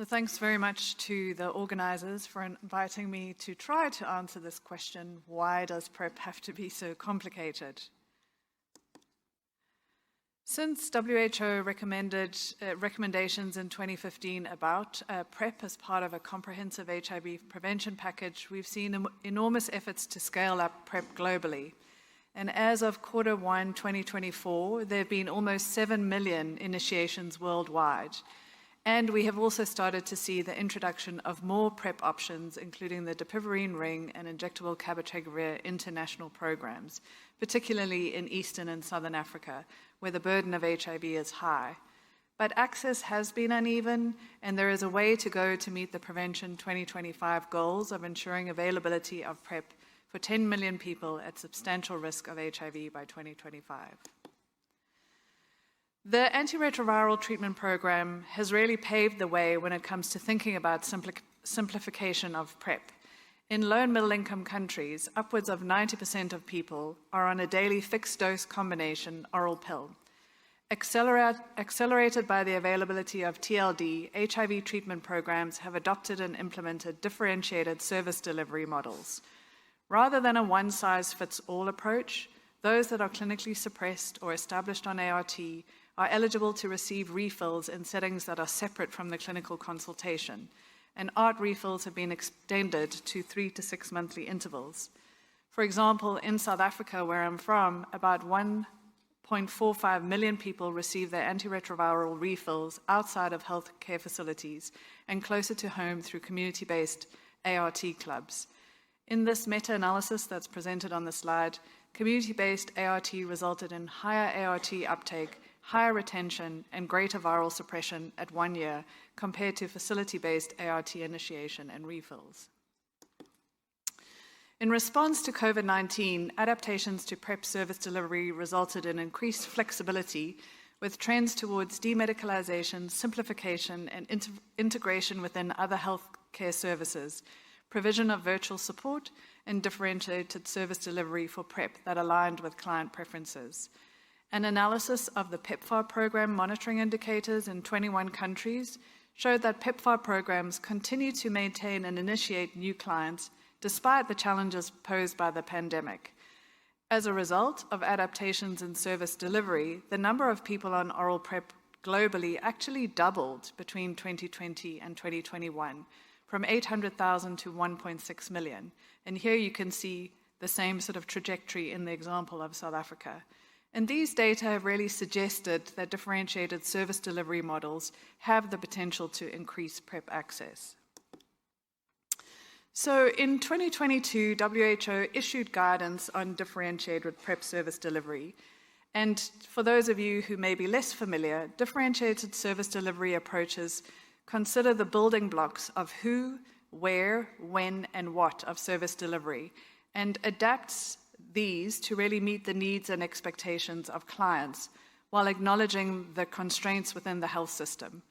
So thanks very much to the organisers for inviting me to try to answer this question, why does PrEP have to be so complicated? Since WHO recommended recommendations in 2015 about PrEP as part of a comprehensive HIV prevention package, we've seen enormous efforts to scale up PrEP globally. And as of Q1 2024, there have been almost 7 million initiations worldwide. And we have also started to see the introduction of more PrEP options, including the dapivirine ring and injectable cabotegravir international programs, particularly in Eastern and Southern Africa, where the burden of HIV is high. But access has been uneven, and there is a way to go to meet the Prevention 2025 goals of ensuring availability of PrEP for 10 million people at substantial risk of HIV by 2025. The antiretroviral treatment program has really paved the way when it comes to thinking about simplification of PrEP. In low and middle income countries, upwards of 90% of people are on a daily fixed dose combination oral pill. Accelerated by the availability of TLD, HIV treatment programs have adopted and implemented differentiated service delivery models. Rather than a one-size-fits-all approach, those that are clinically suppressed or established on ART are eligible to receive refills in settings that are separate from the clinical consultation, and ART refills have been extended to 3 to 6 monthly intervals. For example, in South Africa, where I'm from, about 1.45 million people receive their antiretroviral refills outside of healthcare facilities and closer to home through community-based ART clubs. In this meta-analysis that's presented on the slide, community-based ART resulted in higher ART uptake, higher retention, and greater viral suppression at 1 year compared to facility-based ART initiation and refills. In response to COVID-19, adaptations to PrEP service delivery resulted in increased flexibility with trends towards demedicalization, simplification, and integration within other healthcare services, provision of virtual support, and differentiated service delivery for PrEP that aligned with client preferences. An analysis of the PEPFAR program monitoring indicators in 21 countries showed that PEPFAR programs continue to maintain and initiate new clients despite the challenges posed by the pandemic. As a result of adaptations in service delivery, the number of people on oral PrEP globally actually doubled between 2020 and 2021, from 800,000 to 1.6 million. And here you can see the same sort of trajectory in the example of South Africa. And these data have really suggested that differentiated service delivery models have the potential to increase PrEP access. So in 2022, WHO issued guidance on differentiated PrEP service delivery. And for those of you who may be less familiar, differentiated service delivery approaches consider the building blocks of who, where, when, and what of service delivery, and adapts these to really meet the needs and expectations of clients while acknowledging the constraints within the health system.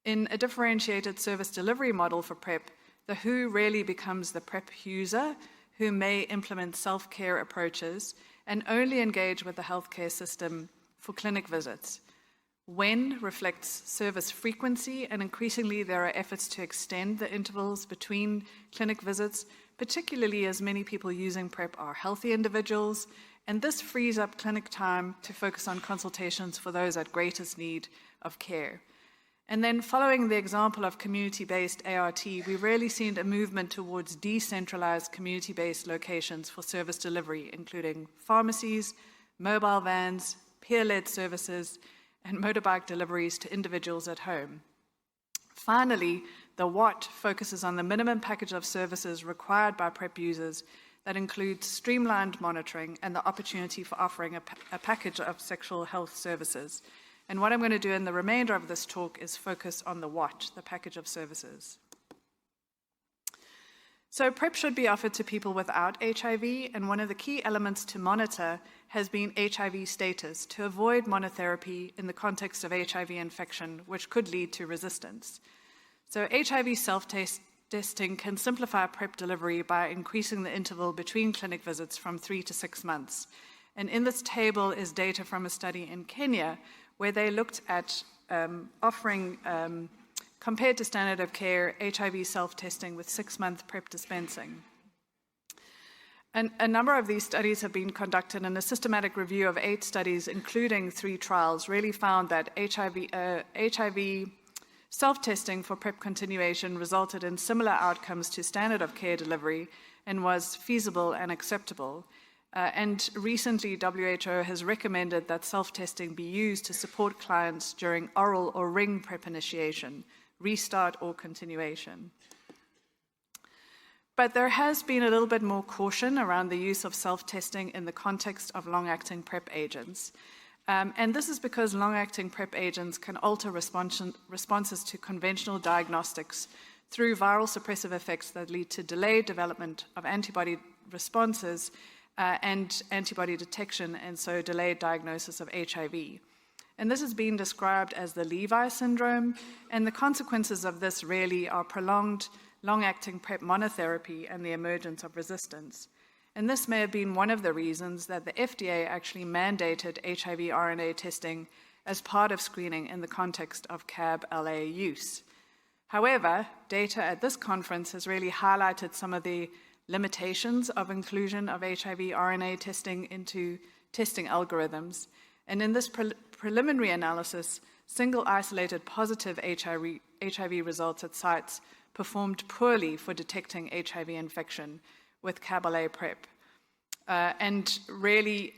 In a differentiated service delivery model for PrEP, the who really becomes the PrEP user who may implement self-care approaches and only engage with the healthcare system for clinic visits. When reflects service frequency, and increasingly there are efforts to extend the intervals between clinic visits, particularly as many people using PrEP are healthy individuals, and this frees up clinic time to focus on consultations for those at greatest need of care. And then following the example of community-based ART, we've really seen a movement towards decentralized community-based locations for service delivery, including pharmacies, mobile vans, peer-led services, and motorbike deliveries to individuals at home. Finally, the what focuses on the minimum package of services required by PrEP users that includes streamlined monitoring and the opportunity for offering a package of sexual health services. And what I'm going to do in the remainder of this talk is focus on the what, the package of services. So PrEP should be offered to people without HIV, and one of the key elements to monitor has been HIV status to avoid monotherapy in the context of HIV infection, which could lead to resistance. So HIV self-testing can simplify PrEP delivery by increasing the interval between clinic visits from 3 to 6 months. And in this table is data from a study in Kenya where they looked at offering compared to standard of care HIV self-testing with 6-month PrEP dispensing. And a number of these studies have been conducted, and a systematic review of 8 studies, including 3 trials, really found that HIV self-testing for PrEP continuation resulted in similar outcomes to standard of care delivery and was feasible and acceptable. And recently, WHO has recommended that self-testing be used to support clients during oral or ring PrEP initiation, restart or continuation. But there has been a little bit more caution around the use of self-testing in the context of long-acting PrEP agents. And this is because long-acting PrEP agents can alter responses to conventional diagnostics through viral suppressive effects that lead to delayed development of antibody responses and antibody detection, and so delayed diagnosis of HIV. And this has been described as the Levi syndrome, and the consequences of this really are prolonged long-acting PrEP monotherapy and the emergence of resistance. And this may have been one of the reasons that the FDA actually mandated HIV RNA testing as part of screening in the context of CAB-LA use. However, data at this conference has really highlighted some of the limitations of inclusion of HIV RNA testing into testing algorithms. And in this preliminary analysis, single isolated positive HIV results at sites performed poorly for detecting HIV infection with CAB-LA PrEP. And really,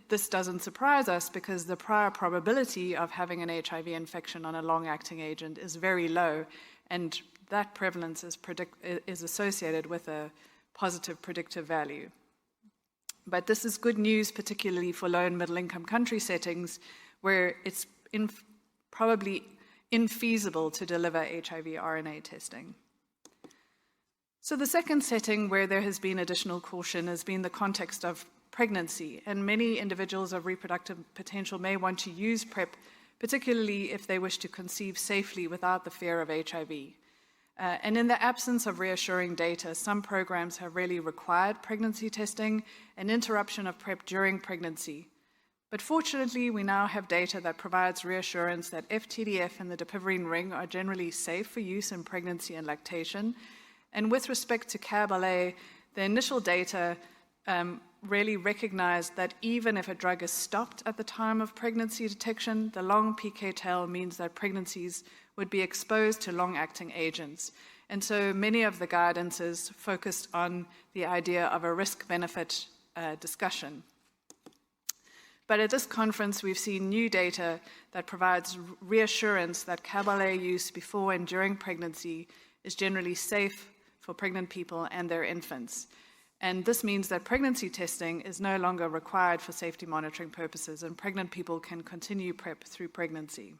this doesn't surprise us because the prior probability of having an HIV infection on a long-acting agent is very low, and that prevalence is associated with a positive predictive value. But this is good news, particularly for low and middle-income country settings where it's probably infeasible to deliver HIV RNA testing. So the second setting where there has been additional caution has been the context of pregnancy, and many individuals of reproductive potential may want to use PrEP, particularly if they wish to conceive safely without the fear of HIV. And in the absence of reassuring data, some programs have really required pregnancy testing and interruption of PrEP during pregnancy. But fortunately, we now have data that provides reassurance that FTDF and the dapivirine ring are generally safe for use in pregnancy and lactation. And with respect to CAB-LA, the initial data really recognized that even if a drug is stopped at the time of pregnancy detection, the long PK tail means that pregnancies would be exposed to long-acting agents. And so many of the guidances focused on the idea of a risk-benefit discussion. But at this conference, we've seen new data that provides reassurance that CAB-LA use before and during pregnancy is generally safe for pregnant people and their infants. And this means that pregnancy testing is no longer required for safety monitoring purposes, and pregnant people can continue PrEP through pregnancy.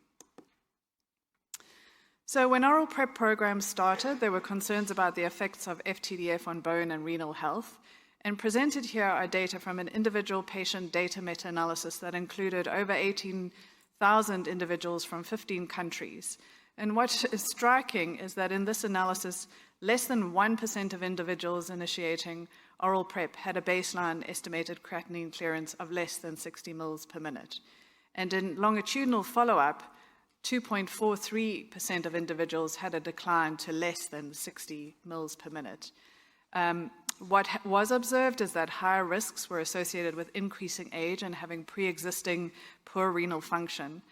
So when oral PrEP programs started, there were concerns about the effects of FTDF on bone and renal health. And presented here are data from an individual patient data meta-analysis that included over 18,000 individuals from 15 countries. And what is striking is that in this analysis, less than 1% of individuals initiating oral PrEP had a baseline estimated creatinine clearance of less than 60 mils per minute. And in longitudinal follow-up, 2.43% of individuals had a decline to less than 60 mils per minute. What was observed is that higher risks were associated with increasing age and having pre-existing poor renal function.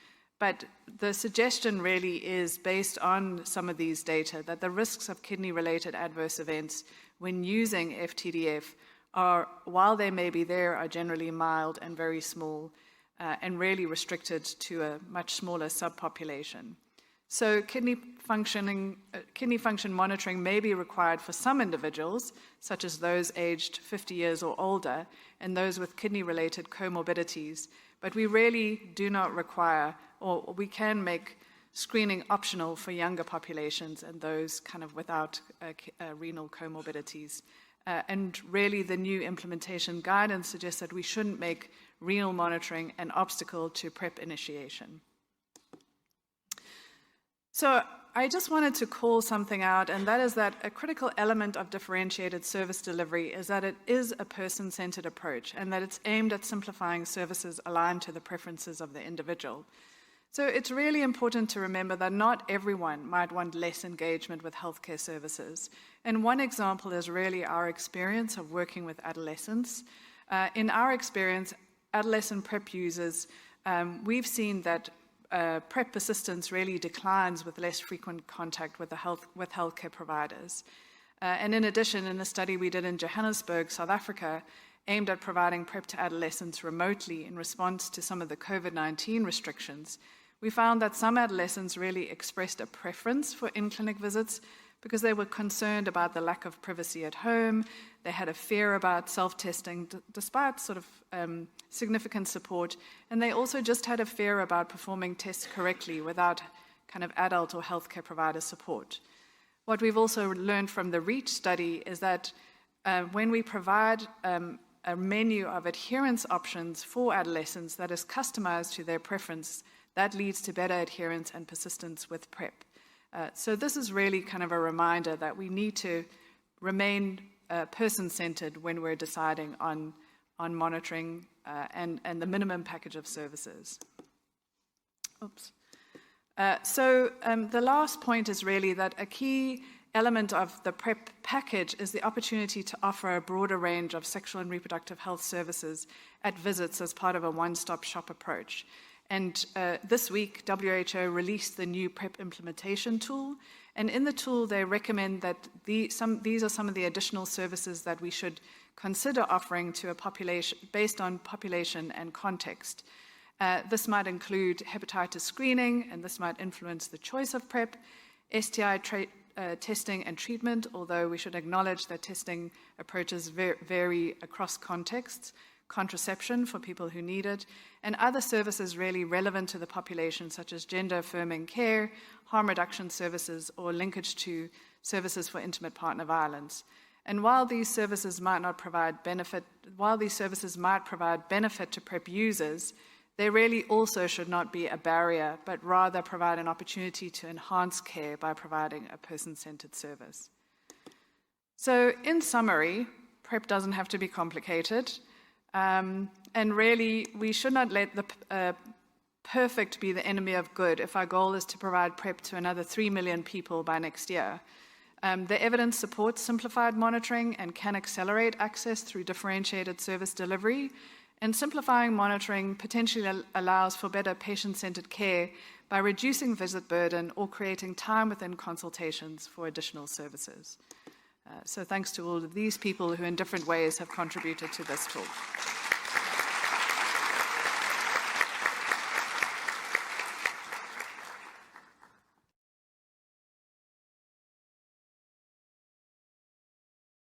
But the suggestion really is, based on some of these data, that the risks of kidney-related adverse events when using FTDF are, while they may be there, are generally mild and very small and really restricted to a much smaller subpopulation. So kidney function monitoring may be required for some individuals, such as those aged 50 years or older, and those with kidney-related comorbidities, but we really do not require, or we can make screening optional for younger populations and those kind of without renal comorbidities. And really the new implementation guidance suggests that we shouldn't make renal monitoring an obstacle to PrEP initiation. So I just wanted to call something out, and that is that a critical element of differentiated service delivery is that it is a person-centered approach and that it's aimed at simplifying services aligned to the preferences of the individual. So it's really important to remember that not everyone might want less engagement with healthcare services. And one example is really our experience of working with adolescents. In our experience, adolescent PrEP users, we've seen that PrEP persistence really declines with less frequent contact with healthcare providers. And in addition, in a study we did in Johannesburg, South Africa, aimed at providing PrEP to adolescents remotely in response to some of the COVID-19 restrictions, we found that some adolescents really expressed a preference for in-clinic visits because they were concerned about the lack of privacy at home. They had a fear about self-testing despite sort of significant support, and they also just had a fear about performing tests correctly without kind of adult or healthcare provider support. What we've also learned from the REACH study is that when we provide a menu of adherence options for adolescents that is customized to their preference, that leads to better adherence and persistence with PrEP. So this is really kind of a reminder that we need to remain person-centered when we're deciding on monitoring and the minimum package of services. Oops. So the last point is really that a key element of the PrEP package is the opportunity to offer a broader range of sexual and reproductive health services at visits as part of a one-stop shop approach. And this week, WHO released the new PrEP implementation tool. And in the tool, they recommend that these are some of the additional services that we should consider offering to a population based on population and context. This might include hepatitis screening, and this might influence the choice of PrEP, STI testing and treatment, although we should acknowledge that testing approaches vary across contexts, contraception for people who need it, and other services really relevant to the population, such as gender-affirming care, harm reduction services, or linkage to services for intimate partner violence. And while these services might provide benefit to PrEP users, they really also should not be a barrier, but rather provide an opportunity to enhance care by providing a person-centered service. So in summary, PrEP doesn't have to be complicated. And really, we should not let the perfect be the enemy of good if our goal is to provide PrEP to another 3 million people by next year. The evidence supports simplified monitoring and can accelerate access through differentiated service delivery. And simplifying monitoring potentially allows for better patient-centered care by reducing visit burden or creating time within consultations for additional services. So thanks to all of these people who in different ways have contributed to this talk.